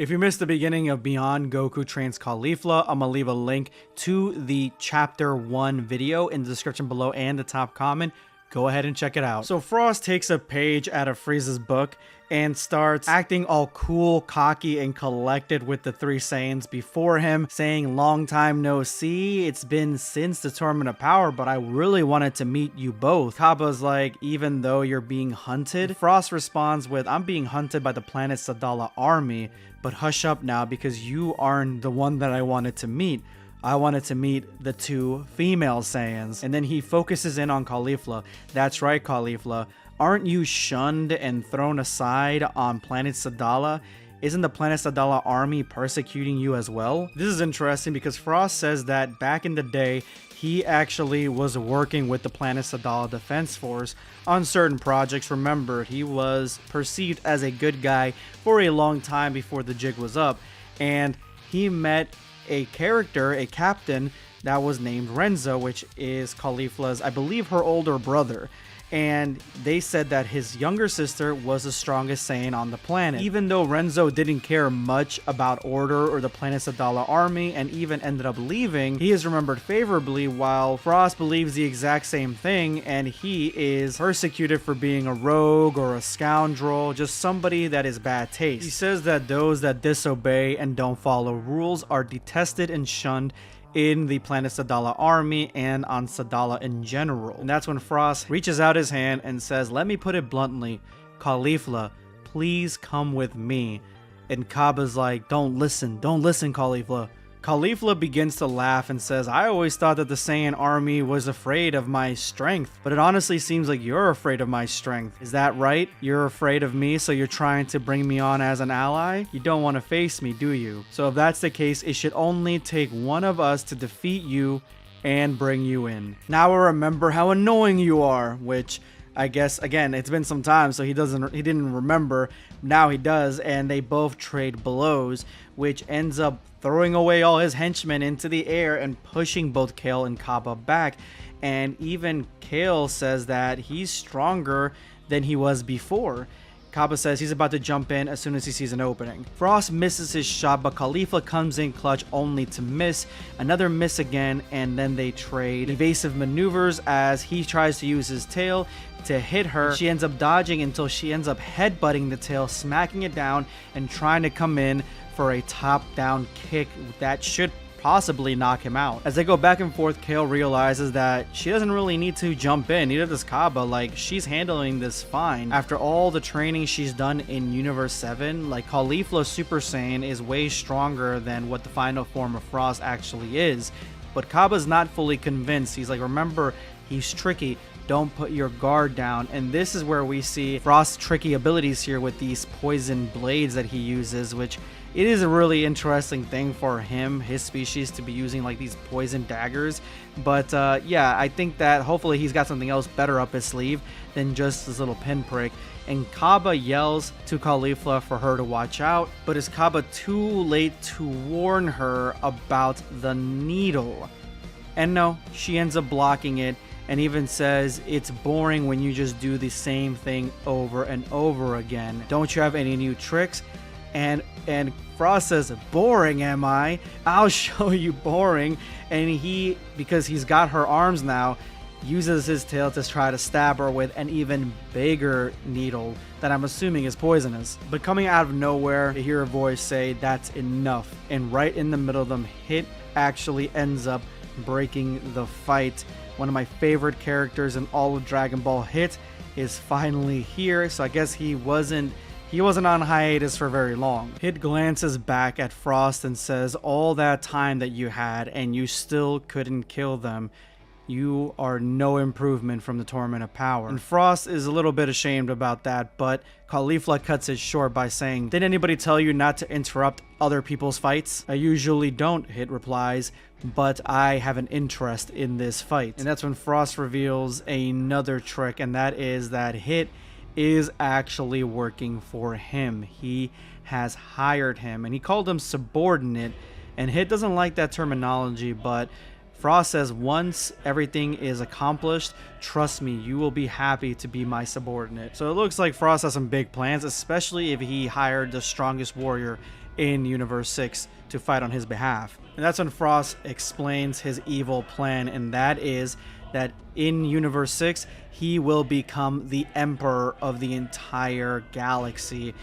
If you missed the beginning of Beyond Goku Trains Caulifla, I'm gonna leave a link to the chapter 1 video in the description below and the top comment. Go ahead and check it out. So Frost takes a page out of Frieza's book and starts acting all cool, cocky, and collected with the three Saiyans before him, saying, "Long time no see, it's been since the Tournament of Power, but I really wanted to meet you both." Cabba's like, "Even though you're being hunted?" Frost responds with, "I'm being hunted by the planet Sadala army, but hush up now because you aren't the one that I wanted to meet. I wanted to meet the two female Saiyans." And then he focuses in on Caulifla. "That's right, Caulifla. Aren't you shunned and thrown aside on planet Sadala? Isn't the planet Sadala army persecuting you as well?" This is interesting because Frost says that back in the day, he actually was working with the planet Sadala Defense Force on certain projects. Remember, he was perceived as a good guy for a long time before the jig was up, and he met a character, a captain, that was named Renzo, which is Caulifla's, I believe, her older brother. And they said that his younger sister was the strongest Saiyan on the planet. Even though Renzo didn't care much about Order or the planet Sadala army and even ended up leaving, he is remembered favorably, while Frost believes the exact same thing and he is persecuted for being a rogue or a scoundrel, just somebody that is bad taste. He says that those that disobey and don't follow rules are detested and shunned in the planet Sadala army and on Sadala in general. And that's when Frost reaches out his hand and says, "Let me put it bluntly, Caulifla, please come with me." And Cabba's like, don't listen, Caulifla." Caulifla begins to laugh and says, "I always thought that the Saiyan army was afraid of my strength, but it honestly seems like you're afraid of my strength. Is that right? You're afraid of me, so you're trying to bring me on as an ally? You don't want to face me, do you? So if that's the case, it should only take one of us to defeat you and bring you in. Now I remember how annoying you are," which I guess, again, it's been some time, so he didn't remember. Now he does, and they both trade blows, which ends up throwing away all his henchmen into the air and pushing both KALE and Cabba back. And even KALE says that he's stronger than he was before. Cabba says he's about to jump in as soon as he sees an opening. Frost misses his shot, but Caulifla comes in clutch only to miss. Another miss again, and then they trade evasive maneuvers as he tries to use his tail to hit her. She ends up dodging until she ends up headbutting the tail, smacking it down, and trying to come in for a top-down kick that should possibly knock him out. As they go back and forth, KALE realizes that she doesn't really need to jump in, neither does Cabba. Like, she's handling this fine. After all the training she's done in Universe 7, like, Caulifla Super Saiyan is way stronger than what the final form of Frost actually is. But Cabba's not fully convinced. He's like, "Remember, he's tricky. Don't put your guard down." And this is where we see Frost's tricky abilities here with these poison blades that he uses, which it is a really interesting thing for him, his species, to be using like these poison daggers. But yeah, I think that hopefully he's got something else better up his sleeve than just this little pinprick. And Cabba yells to Caulifla for her to watch out, but is Cabba too late to warn her about the needle? And no, she ends up blocking it, and even says, "It's boring when you just do the same thing over and over again. Don't you have any new tricks?" And Frost says, "Boring, am I? I'll show you boring." And he, because he's got her arms now, uses his tail to try to stab her with an even bigger needle that I'm assuming is poisonous. But coming out of nowhere, they hear a voice say, "That's enough." And right in the middle of them, Hit actually ends up breaking the fight. One of my favorite characters in all of Dragon Ball, Hit, is finally here. So I guess he wasn't on hiatus for very long. Hit glances back at Frost and says, "All that time that you had and you still couldn't kill them. You are no improvement from the Tournament of Power." And Frost is a little bit ashamed about that, but Caulifla cuts it short by saying, "Did anybody tell you not to interrupt other people's fights?" "I usually don't," Hit replies, "but I have an interest in this fight." And that's when Frost reveals another trick, and that is that Hit is actually working for him. He has hired him, and he called him subordinate, and Hit doesn't like that terminology, but Frost says, "Once everything is accomplished, trust me, you will be happy to be my subordinate." So it looks like Frost has some big plans, especially if he hired the strongest warrior in Universe 6 to fight on his behalf. And that's when Frost explains his evil plan, and that is that in Universe 6, he will become the Emperor of the entire galaxy.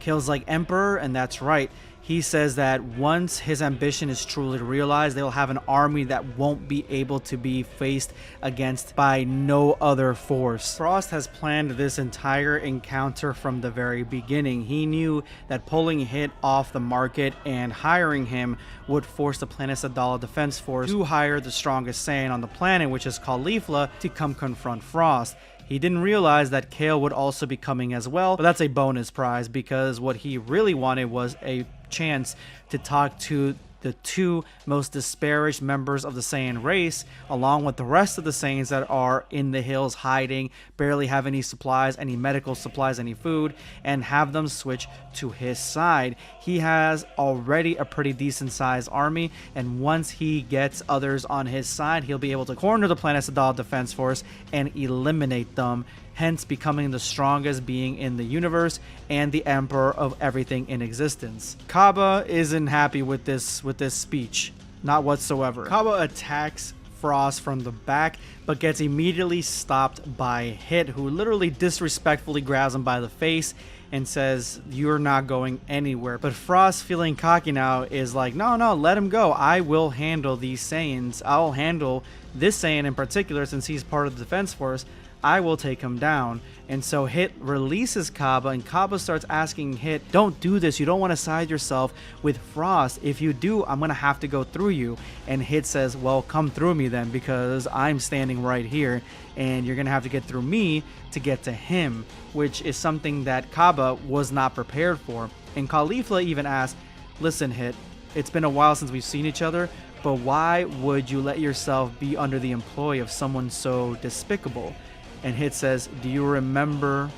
Kale's like, Emperor? And that's right. He says that once his ambition is truly realized, they'll have an army that won't be able to be faced against by no other force. Frost has planned this entire encounter from the very beginning. He knew that pulling Hit off the market and hiring him would force the planet's Adala Defense Force to hire the strongest Saiyan on the planet, which is Caulifla, to come confront Frost. He didn't realize that Kale would also be coming as well, but that's a bonus prize, because what he really wanted was a chance to talk to the two most disparaged members of the Saiyan race, along with the rest of the Saiyans that are in the hills hiding, barely have any supplies, any medical supplies, any food, and have them switch to his side. He has already a pretty decent sized army, and once he gets others on his side, he'll be able to corner the planet's Adala Defense Force and eliminate them, hence becoming the strongest being in the universe and the emperor of everything in existence. Kaba isn't happy with this speech, not whatsoever. Kaba attacks Frost from the back, but gets immediately stopped by Hit, who literally disrespectfully grabs him by the face and says, "You're not going anywhere." But Frost, feeling cocky now, is like, no, let him go. I will handle these Saiyans. I'll handle this Saiyan in particular, since he's part of the Defense Force. I will take him down. And so Hit releases Kaba, and Kaba starts asking Hit, don't do this, you don't want to side yourself with Frost. If you do, I'm gonna have to go through you. And Hit says, well, come through me then, because I'm standing right here and you're gonna have to get through me to get to him, which is something that Kaba was not prepared for. And Caulifla even asked, listen Hit, it's been a while since we've seen each other, but why would you let yourself be under the employ of someone so despicable? And Hit says, do you remember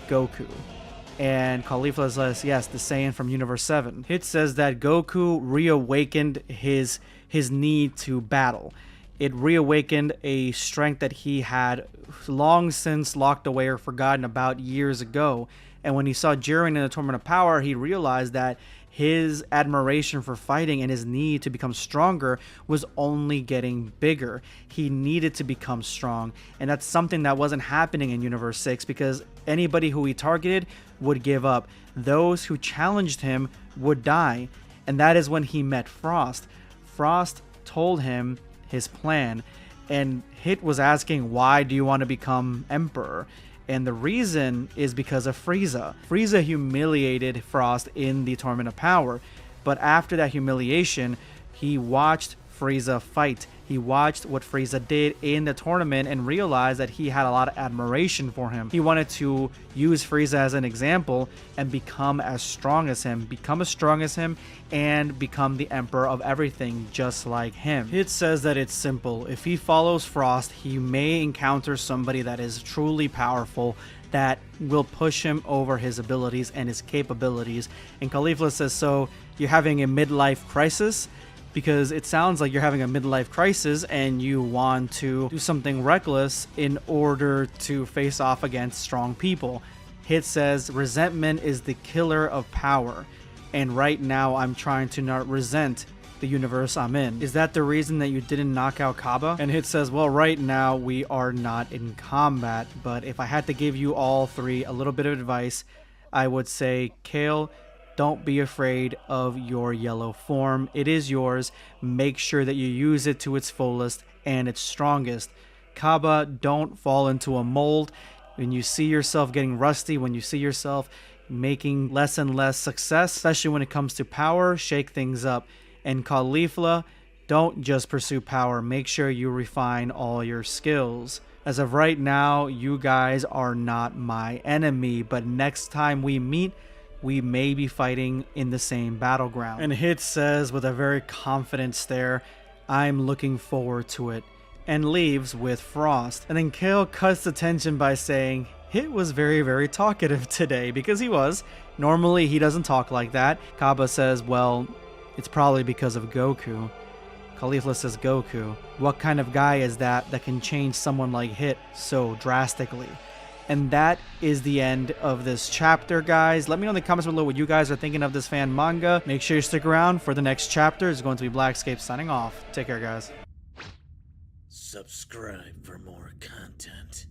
Goku? And Caulifla says, yes, the Saiyan from Universe 7. Hit says that Goku reawakened his need to battle. It reawakened a strength that he had long since locked away or forgotten about years ago. And when he saw Jiren in the Tournament of Power, he realized that his admiration for fighting and his need to become stronger was only getting bigger. He needed to become strong, and that's something that wasn't happening in Universe 6, because anybody who he targeted would give up. Those who challenged him would die, and that is when he met Frost. Frost told him his plan, and Hit was asking, why do you want to become Emperor? And the reason is because of Frieza. Frieza humiliated Frost in the Tournament of Power, but after that humiliation, he watched Frieza fight. He watched what Frieza did in the tournament and realized that he had a lot of admiration for him. He wanted to use Frieza as an example and become as strong as him, and become the emperor of everything just like him. Hit says that it's simple. If he follows Frost, he may encounter somebody that is truly powerful, that will push him over his abilities and his capabilities. And Caulifla says, so you're having a midlife crisis? Because it sounds like you're having a midlife crisis and you want to do something reckless in order to face off against strong people. Hit says, resentment is the killer of power, and right now I'm trying to not resent the universe I'm in. Is that the reason that you didn't knock out Kaba? And Hit says, well, right now we are not in combat, but if I had to give you all three a little bit of advice, I would say, Kale, don't be afraid of your yellow form. It is yours. Make sure that you use it to its fullest and its strongest. Kaba, don't fall into a mold. When you see yourself getting rusty, when you see yourself making less and less success, especially when it comes to power, shake things up. And Caulifla, don't just pursue power. Make sure you refine all your skills. As of right now, you guys are not my enemy, but next time we meet, we may be fighting in the same battleground. And Hit says with a very confident stare, I'm looking forward to it, and leaves with Frost. And then Kale cuts the tension by saying, Hit was very, very talkative today, because he was. Normally he doesn't talk like that. Kaba says, well, it's probably because of Goku. Caulifla says, Goku? What kind of guy is that can change someone like Hit so drastically? And that is the end of this chapter, guys. Let me know in the comments below what you guys are thinking of this fan manga. Make sure you stick around for the next chapter. It's going to be BlackScape signing off. Take care, guys. Subscribe for more content.